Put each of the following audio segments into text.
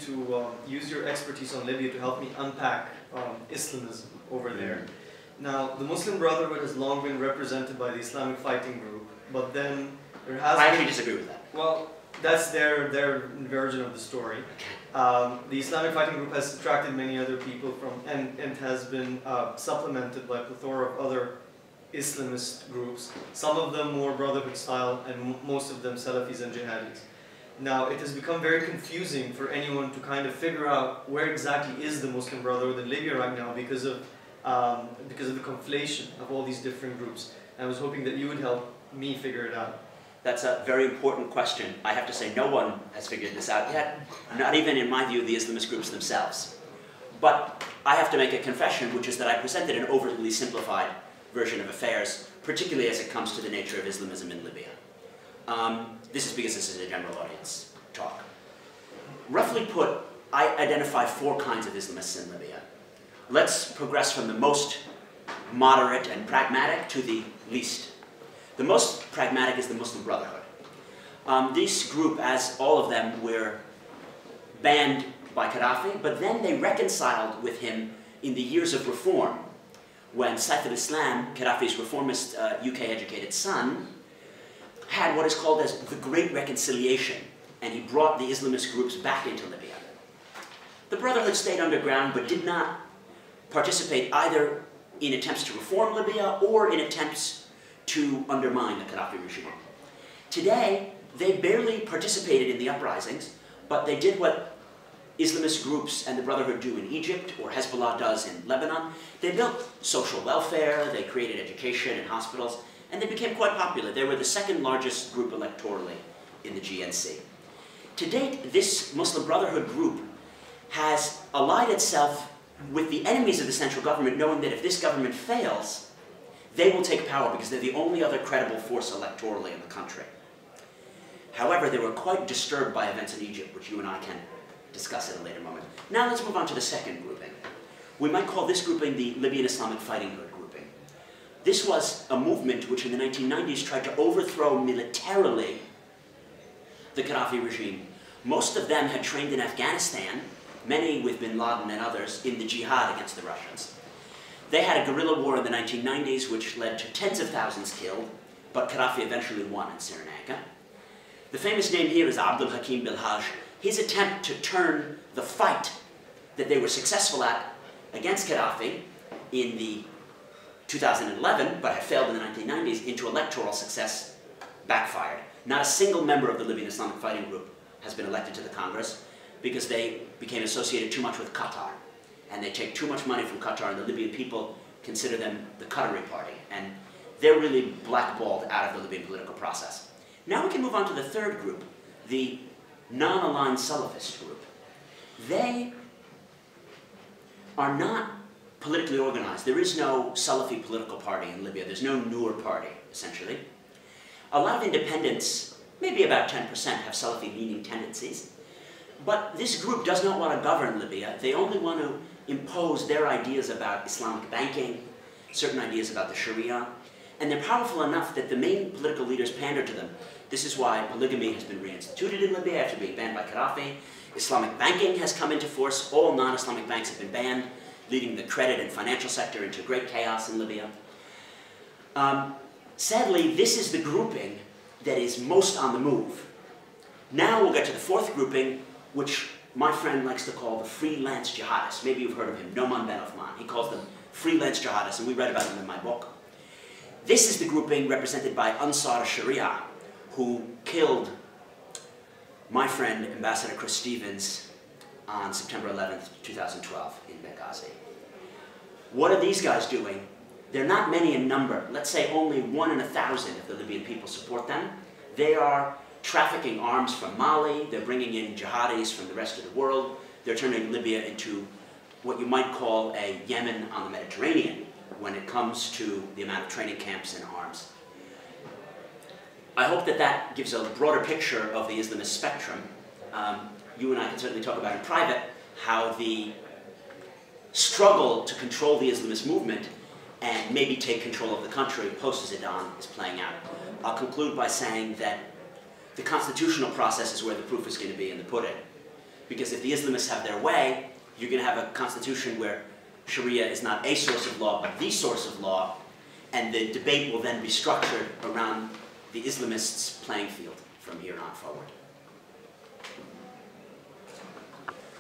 to use your expertise on Libya to help me unpack Islamism over there. Now, the Muslim Brotherhood has long been represented by the Islamic Fighting Group, but then there has I actually disagree with that. Well, that's their version of the story. The Islamic Fighting Group has attracted many other people and has been supplemented by a plethora of other Islamist groups, some of them more Brotherhood style and most of them Salafis and Jihadis. Now, it has become very confusing for anyone to kind of figure out where exactly is the Muslim Brotherhood in Libya right now because of the conflation of all these different groups. And I was hoping that you would help me figure it out. That's a very important question. I have to say no one has figured this out yet, not even in my view the Islamist groups themselves. But I have to make a confession, which is that I presented an overly simplified version of affairs, particularly as it comes to the nature of Islamism in Libya. This is because this is a general audience talk. Roughly put, I identify 4 kinds of Islamists in Libya. Let's progress from the most moderate and pragmatic to the least. The most pragmatic is the Muslim Brotherhood. This group, as all of them, were banned by Gaddafi, but then they reconciled with him in the years of reform, when Saif al-Islam, Gaddafi's reformist UK-educated son, had what is called as the Great Reconciliation, and he brought the Islamist groups back into Libya. The Brotherhood stayed underground, but did not participate either in attempts to reform Libya or in attempts to undermine the Gaddafi regime. Today, they barely participated in the uprisings, but they did what Islamist groups and the Brotherhood do in Egypt, or Hezbollah does in Lebanon. They built social welfare, they created education and hospitals, and they became quite popular. They were the 2nd largest group electorally in the GNC. To date, this Muslim Brotherhood group has allied itself with the enemies of the central government, knowing that if this government fails, they will take power because they're the only other credible force electorally in the country. However, they were quite disturbed by events in Egypt, which you and I can discuss at a later moment. Now let's move on to the 2nd grouping. We might call this grouping the Libyan Islamic Fighting Group grouping. This was a movement which in the 1990s tried to overthrow militarily the Gaddafi regime. Most of them had trained in Afghanistan, many with bin Laden and others, in the jihad against the Russians. They had a guerrilla war in the 1990s which led to tens of thousands killed, but Gaddafi eventually won in Cyrenaica. The famous name here is Abdul Hakim Bilhaj. His attempt to turn the fight that they were successful at against Gaddafi in the 2011, but had failed in the 1990s, into electoral success backfired. Not a single member of the Libyan Islamic Fighting Group has been elected to the Congress because they became associated too much with Qatar. And they take too much money from Qatar, and the Libyan people consider them the Qatari party. And they're really blackballed out of the Libyan political process. Now we can move on to the 3rd group, the non-aligned Salafist group. They are not politically organized. There is no Salafi political party in Libya. There's no Noor party, essentially. A lot of independents, maybe about 10%, have Salafi-leaning tendencies. But this group does not want to govern Libya. They only want to impose their ideas about Islamic banking, certain ideas about the Sharia, and they're powerful enough that the main political leaders pander to them. This is why polygamy has been reinstituted in Libya after being banned by Gaddafi. Islamic banking has come into force. All non-Islamic banks have been banned, leading the credit and financial sector into great chaos in Libya. Sadly, this is the grouping that is most on the move. Now we'll get to the 4th grouping, which my friend likes to call the freelance jihadists. Maybe you've heard of him, Noman Ben Othman. He calls them freelance jihadists, and we read about them in my book. This is the grouping represented by Ansar Sharia, who killed my friend, Ambassador Chris Stevens, on September 11th, 2012 in Benghazi. What are these guys doing? They're not many in number. Let's say only 1 in 1,000 of the Libyan people support them. They are trafficking arms from Mali. They're bringing in jihadis from the rest of the world. They're turning Libya into what you might call a Yemen on the Mediterranean when it comes to the amount of training camps and arms. I hope that that gives a broader picture of the Islamist spectrum. You and I can certainly talk about in private how the struggle to control the Islamist movement and maybe take control of the country post-Zidane is playing out. I'll conclude by saying that the constitutional process is where the proof is going to be in the pudding. Because if the Islamists have their way, you're going to have a constitution where Sharia is not a source of law, but the source of law, and the debate will then be structured around the Islamists' playing field from here on forward.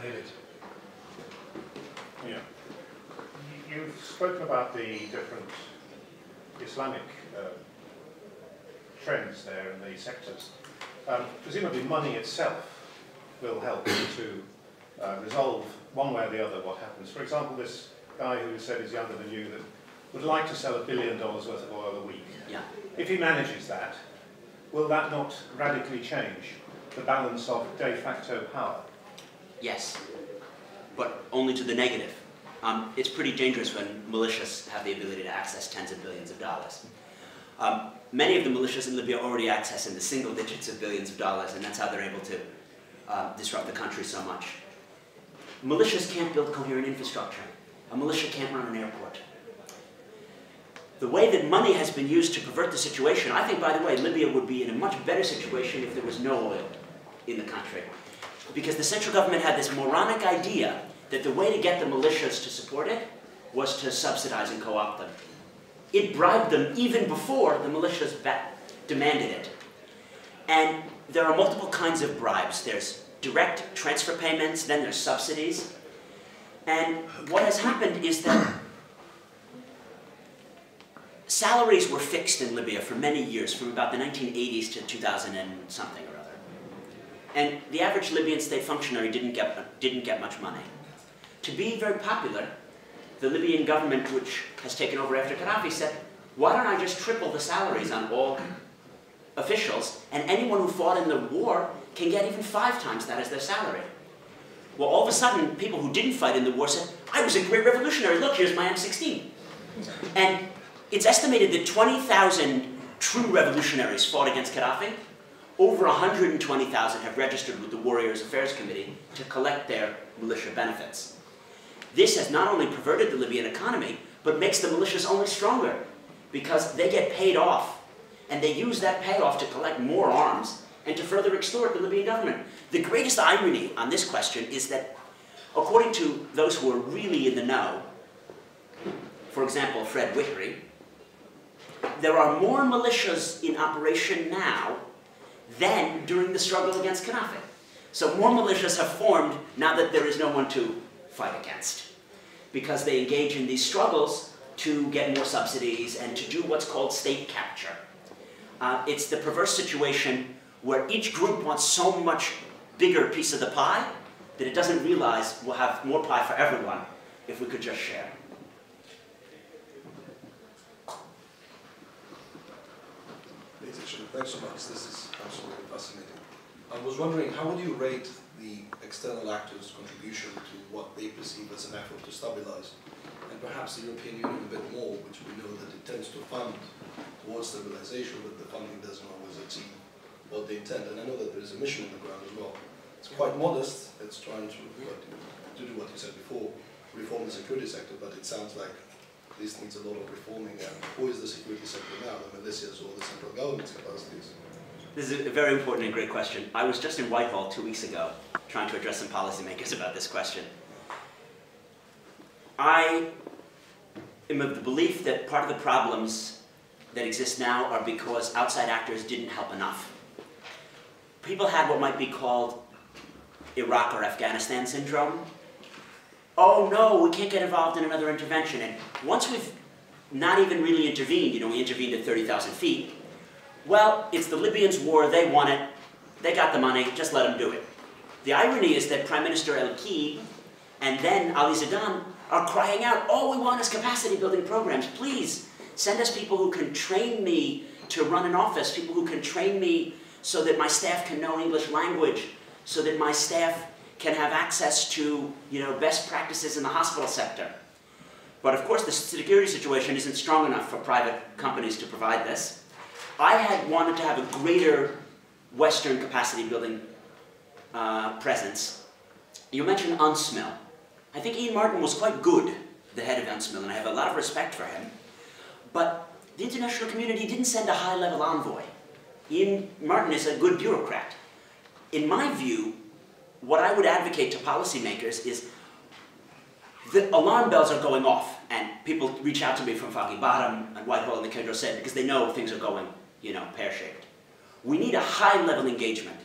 David. Yeah. You've spoken about the different Islamic trends there in the sectors. Presumably money itself will help to resolve one way or the other what happens. For example, this guy who said he's younger than you that would like to sell $1 billion worth of oil a week. Yeah. If he manages that, will that not radically change the balance of de facto power? Yes, but only to the negative. It's pretty dangerous when militias have the ability to access tens of billions of dollars. Many of the militias in Libya already access in the single digits of billions of dollars, and that's how they're able to disrupt the country so much. Militias can't build coherent infrastructure. A militia can't run an airport. The way that money has been used to pervert the situation, I think, by the way, Libya would be in a much better situation if there was no oil in the country. Because the central government had this moronic idea that the way to get the militias to support it was to subsidize and co-opt them. It bribed them even before the militias demanded it. And there are multiple kinds of bribes. There's direct transfer payments, then there's subsidies. And what has happened is that salaries were fixed in Libya for many years, from about the 1980s to 2000 and something or other. And the average Libyan state functionary didn't get much money. To be very popular, the Libyan government, which has taken over after Gaddafi, said, why don't I just triple the salaries on all officials, and anyone who fought in the war can get even 5 times that as their salary. Well, all of a sudden, people who didn't fight in the war said, I was a great revolutionary, look, here's my M16. And it's estimated that 20,000 true revolutionaries fought against Gaddafi. Over 120,000 have registered with the Warriors Affairs Committee to collect their militia benefits. This has not only perverted the Libyan economy, but makes the militias only stronger, because they get paid off, and they use that payoff to collect more arms and to further extort the Libyan government. The greatest irony on this question is that, according to those who are really in the know, for example, Fred Wihry, there are more militias in operation now than during the struggle against Gaddafi. So more militias have formed now that there is no one to fight against, because they engage in these struggles to get more subsidies and to do what's called state capture. It's the perverse situation where each group wants so much bigger piece of the pie that it doesn't realize we'll have more pie for everyone if we could just share. Thanks so much. This is absolutely fascinating. I was wondering, how would you rate the external actors' contribution to what they perceive as an effort to stabilize, and perhaps the European Union a bit more, which we know that it tends to fund towards stabilization, but the funding doesn't always achieve what they intend. And I know that there is a mission on the ground as well. It's quite modest. It's trying to do what you said before, reform the security sector, but it sounds like this needs a lot of reforming. And who is the security sector now, the militias or the central government's capacities? This is a very important and great question. I was just in Whitehall 2 weeks ago trying to address some policymakers about this question. I am of the belief that part of the problems that exist now are because outside actors didn't help enough. People had what might be called Iraq or Afghanistan syndrome. Oh no, we can't get involved in another intervention. And once we've not even really intervened, we intervened at 30,000 feet, well, it's the Libyans' war, they won it, they got the money, just let them do it. The irony is that Prime Minister El-Key and then Ali Zidane are crying out, all we want is capacity building programs. Please, send us people who can train me to run an office, people who can train me so that my staff can know English language, so that my staff can have access to best practices in the hospital sector. But of course the security situation isn't strong enough for private companies to provide this. I had wanted to have a greater Western capacity building presence. You mentioned UNSMIL. I think Ian Martin was quite good, the head of UNSMIL, and I have a lot of respect for him. But the international community didn't send a high-level envoy. Ian Martin is a good bureaucrat. In my view, what I would advocate to policymakers is the alarm bells are going off, and people reach out to me from Foggy Bottom and Whitehall and the Kendra said, because they know things are going, pear-shaped. We need a high-level engagement,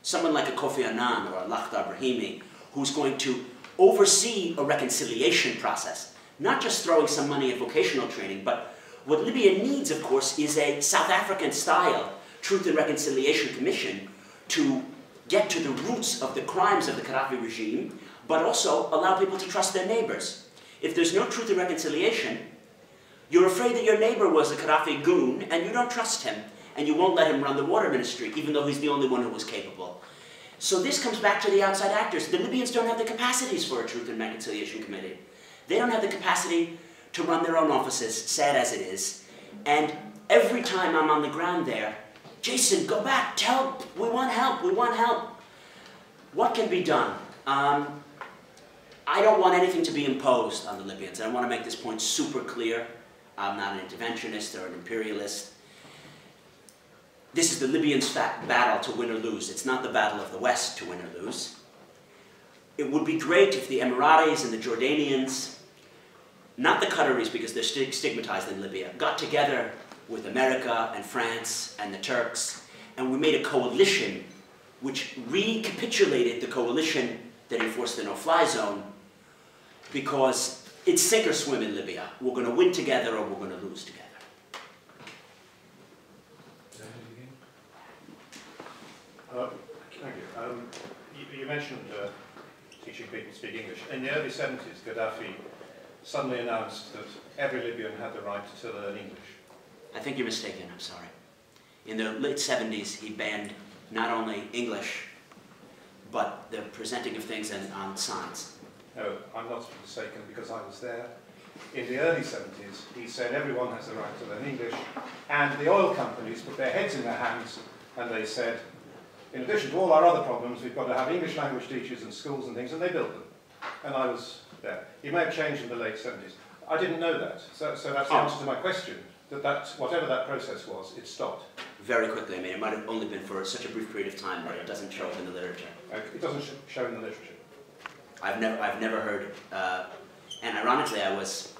someone like a Kofi Annan or a Lakhdar Brahimi, who's going to oversee a reconciliation process, not just throwing some money at vocational training, but what Libya needs, of course, is a South African-style Truth and Reconciliation Commission to get to the roots of the crimes of the Gaddafi regime, but also allow people to trust their neighbors. If there's no truth and reconciliation, you're afraid that your neighbor was a Gaddafi goon, and you don't trust him, and you won't let him run the water ministry, even though he's the only one who was capable. So this comes back to the outside actors. The Libyans don't have the capacities for a Truth and Reconciliation Committee. They don't have the capacity to run their own offices, sad as it is. And every time I'm on the ground there, Jason, go back, we want help, we want help. What can be done? I don't want anything to be imposed on the Libyans. I want to make this point super clear. I'm not an interventionist or an imperialist. This is the Libyans' battle to win or lose. It's not the battle of the West to win or lose. It would be great if the Emiratis and the Jordanians, not the Qataris because they're stigmatized in Libya, got together with America and France and the Turks, and we made a coalition which recapitulated the coalition that enforced the no-fly zone, because it's sink or swim in Libya. We're going to win together or we're going to lose together. Thank you. You mentioned teaching people to speak English. In the early 70s, Gaddafi suddenly announced that every Libyan had the right to learn English. I think you're mistaken, I'm sorry. In the late 70s, he banned not only English, but the presenting of things on signs. No, I'm not mistaken because I was there. In the early 70s, he said everyone has the right to learn English, and the oil companies put their heads in their hands and they said, in addition to all our other problems, we've got to have English language teachers in schools and things, and they built them. And I was there. It may have changed in the late 70s. I didn't know that, so that's the answer to my question. Whatever that process was, it stopped. Very quickly. I mean, it might have only been for such a brief period of time that it doesn't show up in the literature. It doesn't show in the literature. I've never heard, and ironically, I was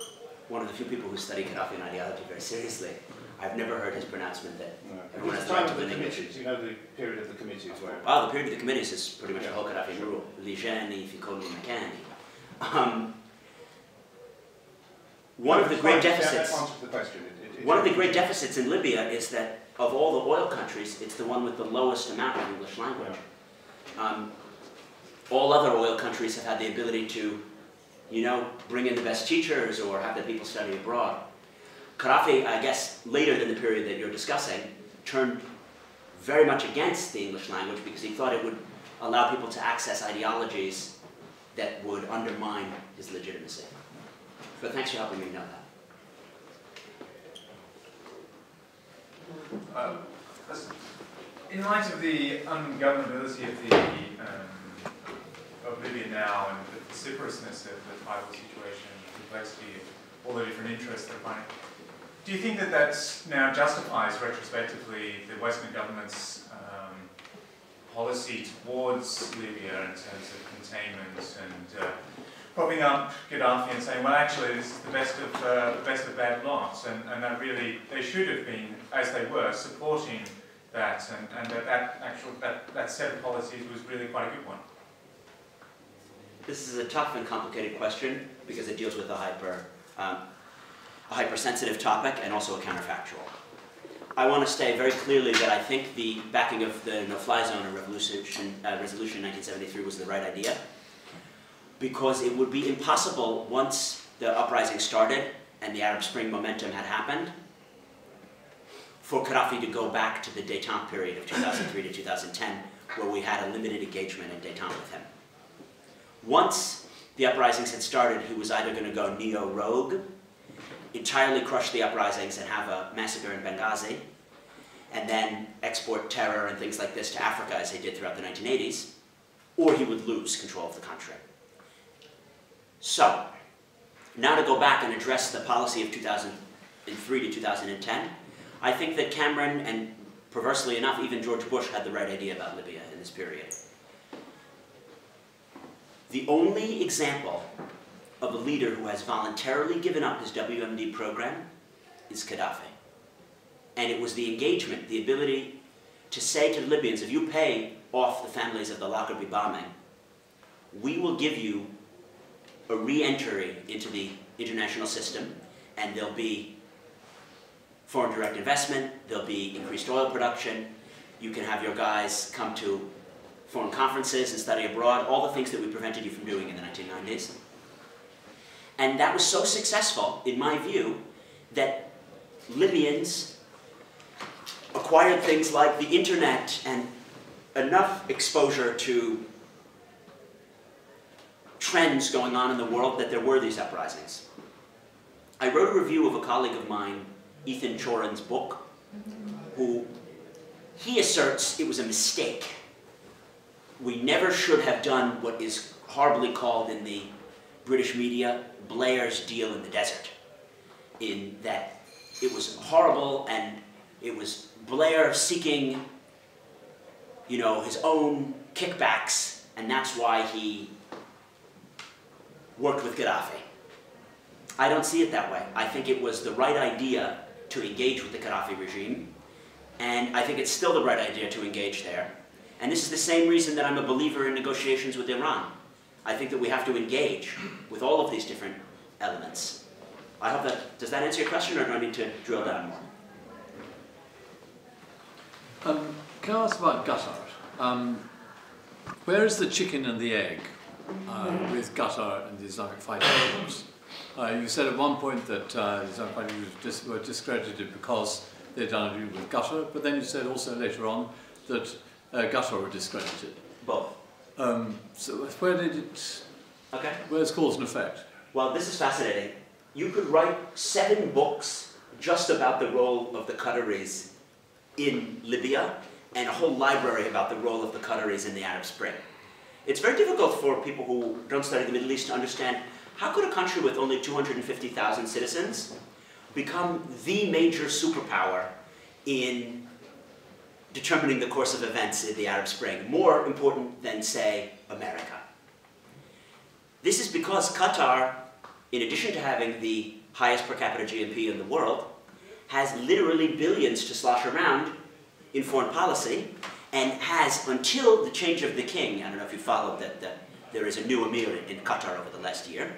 one of the few people who study Gaddafian ideology very seriously. I've never heard his pronouncement that everyone has the right to learn English. You know the period of the committees where... Oh, the period of the committees is pretty much a whole Gaddafian rule. Ligiani, Ficoni, Makani. One of the great deficits... That answers the question. One of the great deficits in Libya is that of all the oil countries, it's the one with the lowest amount of English language. All other oil countries have had the ability to, bring in the best teachers or have the people study abroad. Gaddafi, I guess, later than the period that you're discussing, turned very much against the English language because he thought it would allow people to access ideologies that would undermine his legitimacy. But thanks for helping me know that. In light of the ungovernability of Libya now and the vociferousness of the tribal situation, the complexity of all the different interests they're finding, do you think that that's now justifies retrospectively the Western government's policy towards Libya in terms of containment and propping up Gaddafi and saying, well, actually, this is the best of bad lots, and that really they should have been, as they were, supporting that, and that set of policies was really quite a good one. This is a tough and complicated question because it deals with a hypersensitive topic and also a counterfactual. I want to say very clearly that I think the backing of the no-fly zone and resolution 1973 was the right idea, because it would be impossible once the uprising started and the Arab Spring momentum had happened for Gaddafi to go back to the détente period of 2003 to 2010 where we had a limited engagement and détente with him. Once the uprisings had started, he was either going to go neo-rogue, entirely crush the uprisings and have a massacre in Benghazi, and then export terror and things like this to Africa as he did throughout the 1980s, or he would lose control of the country. So, now to go back and address the policy of 2003 to 2010, I think that Cameron, and perversely enough, even George Bush had the right idea about Libya in this period. The only example of a leader who has voluntarily given up his WMD program is Gaddafi. And it was the engagement, the ability to say to the Libyans, if you pay off the families of the Lockerbie bombing, we will give you a re-entry into the international system, and there'll be foreign direct investment, there'll be increased oil production, you can have your guys come to foreign conferences and study abroad, all the things that we prevented you from doing in the 1990s. And that was so successful, in my view, that Libyans acquired things like the internet and enough exposure to trends going on in the world that there were these uprisings. I wrote a review of a colleague of mine, Ethan Chorin's book, who he asserts it was a mistake. We never should have done what is horribly called in the British media Blair's deal in the desert, in that it was horrible and it was Blair seeking, you know, his own kickbacks, and that's why he worked with Gaddafi. I don't see it that way. I think it was the right idea to engage with the Gaddafi regime, and I think it's still the right idea to engage there. And this is the same reason that I'm a believer in negotiations with Iran. I think that we have to engage with all of these different elements. I hope that, does that answer your question, or do I need to drill down more? Can I ask about Qatar? Where is the chicken and the egg with Qatar and the Islamic fighting groups? You said at one point that the Islamic fighting groups were discredited because they'd done a deal with Qatar, but then you said also later on that Qatar were discredited. Both. So where did it, Okay. where's cause and effect? Well, this is fascinating. You could write 7 books just about the role of the Qataris in Libya, and a whole library about the role of the Qataris in the Arab Spring. It's very difficult for people who don't study the Middle East to understand how could a country with only 250,000 citizens become the major superpower in determining the course of events in the Arab Spring, more important than, say, America. This is because Qatar, in addition to having the highest per capita GNP in the world, has literally billions to slosh around in foreign policy, and has, until the change of the king, I don't know if you followed that there is a new emir in Qatar over the last year,